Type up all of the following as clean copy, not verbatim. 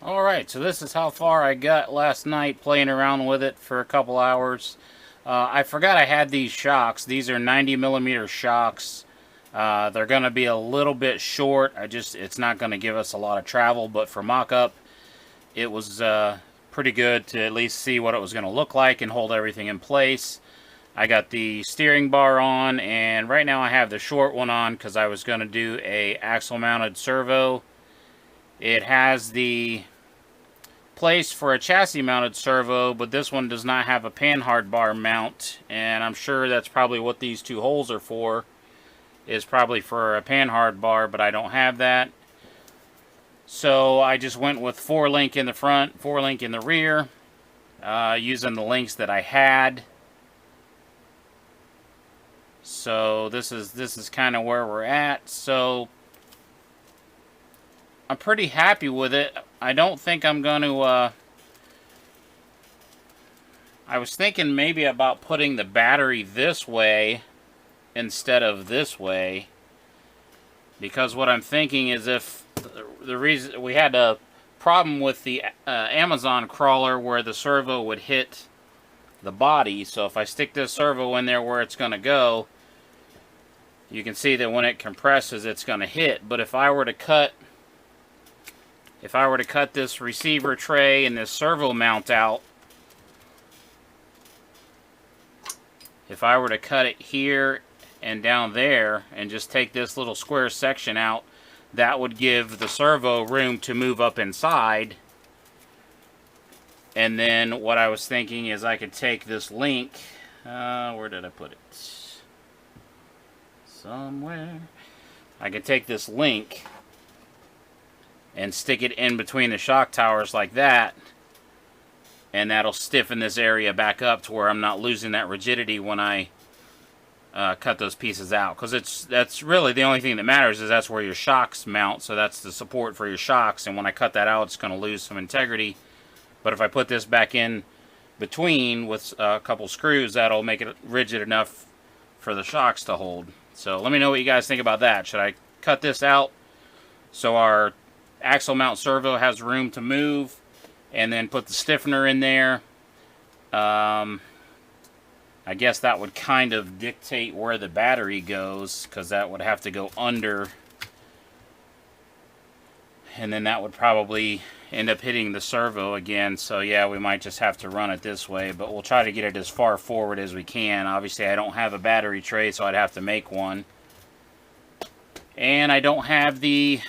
Alright, so this is how far I got last night playing around with it for a couple hours. I forgot I had these shocks. These are 90mm shocks. They're going to be a little bit short. It's not going to give us a lot of travel, but for mock-up, it was pretty good to at least see what it was going to look like and hold everything in place. I got the steering bar on, and right now I have the short one on because I was going to do a axle mounted servo. It has the place for a chassis mounted servo, but this one does not have a panhard bar mount, and I'm sure that's probably what these two holes are for, is probably for a panhard bar, but I don't have that. So I just went with 4-link in the front, 4-link in the rear, using the links that I had. So this is kind of where we're at. So I'm pretty happy with it. I don't think I'm going to, I was thinking maybe about putting the battery this way instead of this way. Because what I'm thinking is if the reason we had a problem with the Amazon crawler where the servo would hit the body. So if I stick this servo in there where it's going to go, you can see that when it compresses, it's going to hit. But if I were to cut this receiver tray and this servo mount out, if I were to cut it here and down there and just take this little square section out, that would give the servo room to move up inside. And then what I was thinking is I could take this link, where did I put it? Somewhere. I could take this link and stick it in between the shock towers like that, and that'll stiffen this area back up to where I'm not losing that rigidity when I cut those pieces out. Because that's really the only thing that matters, is that's where your shocks mount, so that's the support for your shocks, and when I cut that out, it's going to lose some integrity. But if I put this back in between with a couple screws, that'll make it rigid enough for the shocks to hold. So let me know what you guys think about that. Should I cut this out so our axle mount servo has room to move, and then put the stiffener in there? I guess that would kind of dictate where the battery goes, because that would have to go under, and then that would probably end up hitting the servo again. So yeah, we might just have to run it this way, but we'll try to get it as far forward as we can. Obviously I don't have a battery tray, so I'd have to make one, and I don't have the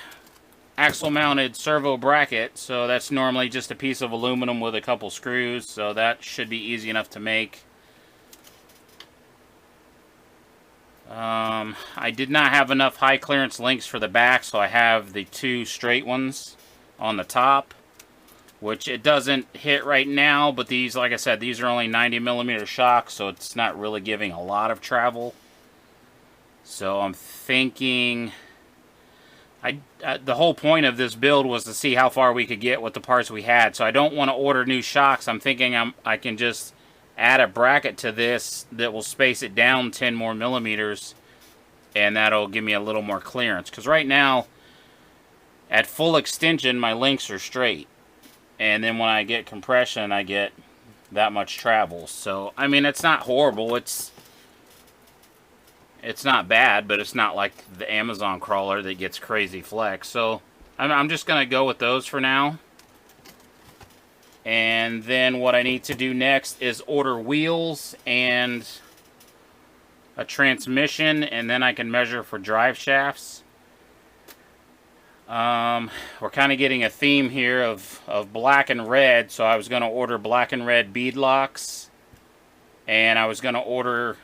axle mounted servo bracket, so that's normally just a piece of aluminum with a couple screws, so that should be easy enough to make. I did not have enough high clearance links for the back, so I have the two straight ones on the top, which it doesn't hit right now, but these, like I said, these are only 90mm shocks, so it's not really giving a lot of travel. So I'm thinking, the whole point of this build was to see how far we could get with the parts we had, so I don't want to order new shocks. I'm thinking I can just add a bracket to this that will space it down 10 more millimeters, and that'll give me a little more clearance. Because right now, at full extension, my links are straight, and then when I get compression, I get that much travel. So I mean, it's not horrible. It's not bad, but it's not like the Amazon crawler that gets crazy flex. So I'm just gonna go with those for now. And then what I need to do next is order wheels and a transmission, and then I can measure for drive shafts. We're kind of getting a theme here of black and red, so I was going to order black and red bead locks, and I was going to order,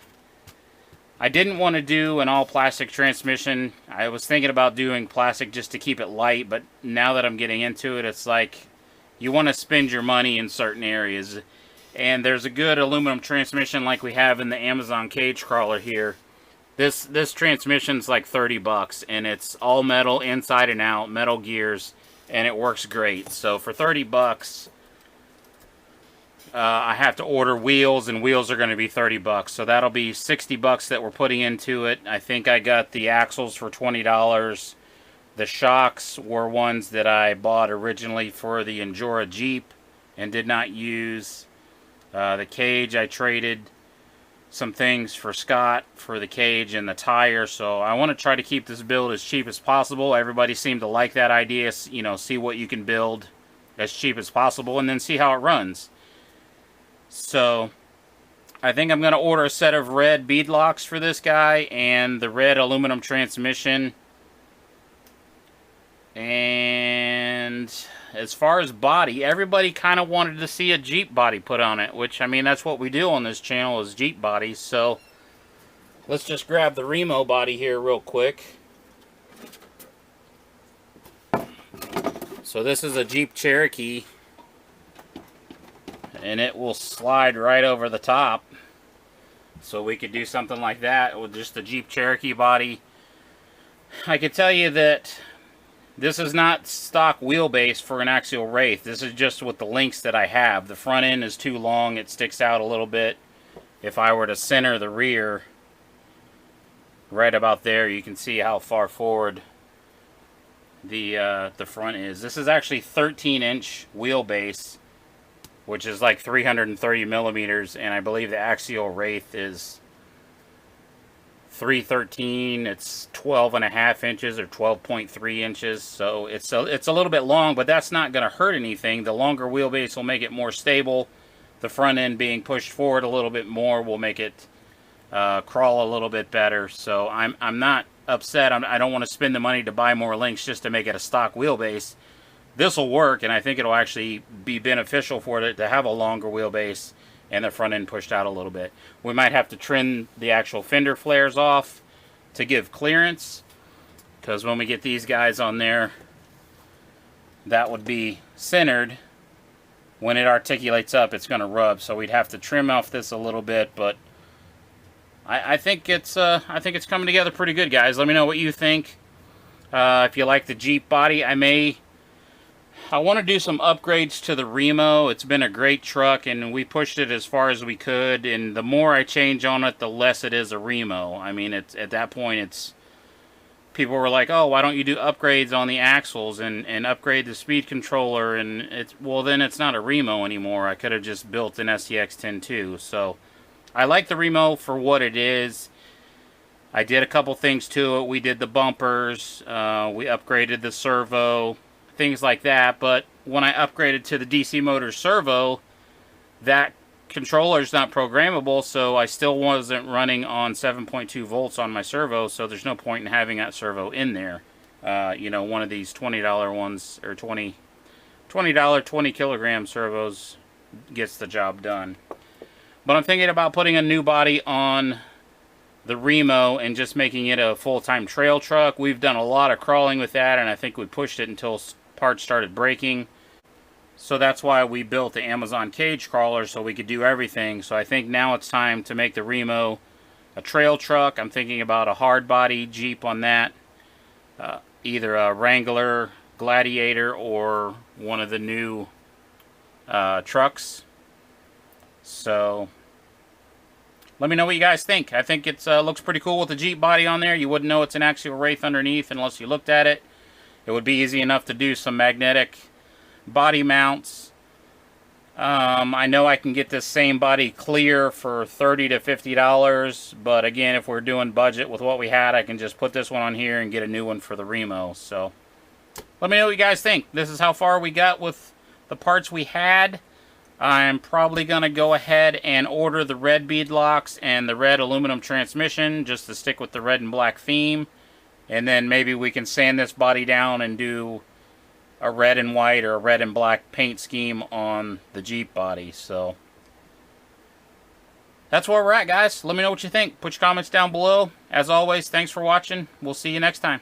I didn't want to do an all plastic transmission. I was thinking about doing plastic just to keep it light, but now that I'm getting into it, it's like you want to spend your money in certain areas. And there's a good aluminum transmission like we have in the Amazon cage crawler here. This transmission's like 30 bucks, and it's all metal inside and out, metal gears, and it works great. So for 30 bucks, I have to order wheels, and wheels are going to be 30 bucks. So that'll be 60 bucks that we're putting into it. I think I got the axles for $20. The shocks were ones that I bought originally for the Endura Jeep and did not use. The cage, I traded some things for Scott for the cage and the tire, so I want to try to keep this build as cheap as possible. Everybody seemed to like that idea, you know, see what you can build as cheap as possible and then see how it runs. So I think I'm going to order a set of red bead locks for this guy and the red aluminum transmission. And as far as body, everybody kind of wanted to see a Jeep body put on it, which, I mean, that's what we do on this channel is Jeep bodies. So let's just grab the Remo body here real quick. So this is a Jeep Cherokee, and it will slide right over the top. So we could do something like that with just the Jeep Cherokee body. I could tell you that this is not stock wheelbase for an Axial Wraith. This is just with the links that I have. The front end is too long. It sticks out a little bit. If I were to center the rear right about there, you can see how far forward the front is. This is actually 13-inch wheelbase, which is like 330 millimeters, and I believe the Axial Wraith is 313. It's 12.5 inches or 12.3 inches, so it's a little bit long, but that's not going to hurt anything. The longer wheelbase will make it more stable. The front end being pushed forward a little bit more will make it crawl a little bit better. So I'm not upset. I don't want to spend the money to buy more links just to make it a stock wheelbase. This will work, and I think it'll actually be beneficial for it to have a longer wheelbase and the front end pushed out a little bit. We might have to trim the actual fender flares off to give clearance, because when we get these guys on there, that would be centered. When it articulates up, it's going to rub, so we'd have to trim off this a little bit, but I think it's coming together pretty good, guys. Let me know what you think. If you like the Jeep body, I want to do some upgrades to the Remo. It's been a great truck, and we pushed it as far as we could, and the more I change on it, the less it is a Remo. I mean, at that point, people were like, oh, why don't you do upgrades on the axles and upgrade the speed controller? And well, then it's not a Remo anymore. I could have just built an STX 10.2. So I like the Remo for what it is. I did a couple things to it. We did the bumpers. We upgraded the servo. Things like that, but when I upgraded to the DC motor servo, that controller is not programmable, so I still wasn't running on 7.2 volts on my servo, so there's no point in having that servo in there. You know, one of these $20 ones, or $20 20 kilogram servos gets the job done. But I'm thinking about putting a new body on the Remo and just making it a full-time trail truck. We've done a lot of crawling with that, and I think we pushed it until parts started breaking. So that's why we built the Amazon cage crawler, so we could do everything. So I think now it's time to make the Remo a trail truck. I'm thinking about a hard body Jeep on that. Either a Wrangler, Gladiator, or one of the new trucks. So let me know what you guys think. I think it looks pretty cool with the Jeep body on there. You wouldn't know it's an Axial Wraith underneath unless you looked at it. It would be easy enough to do some magnetic body mounts. I know I can get this same body clear for $30 to $50, but again, if we're doing budget with what we had, I can just put this one on here and get a new one for the Remo. So let me know what you guys think. This is how far we got with the parts we had. I'm probably going to go ahead and order the red bead locks and the red aluminum transmission just to stick with the red and black theme. And then maybe we can sand this body down and do a red and white or a red and black paint scheme on the Jeep body. So that's where we're at, guys. Let me know what you think. Put your comments down below. As always, thanks for watching. We'll see you next time.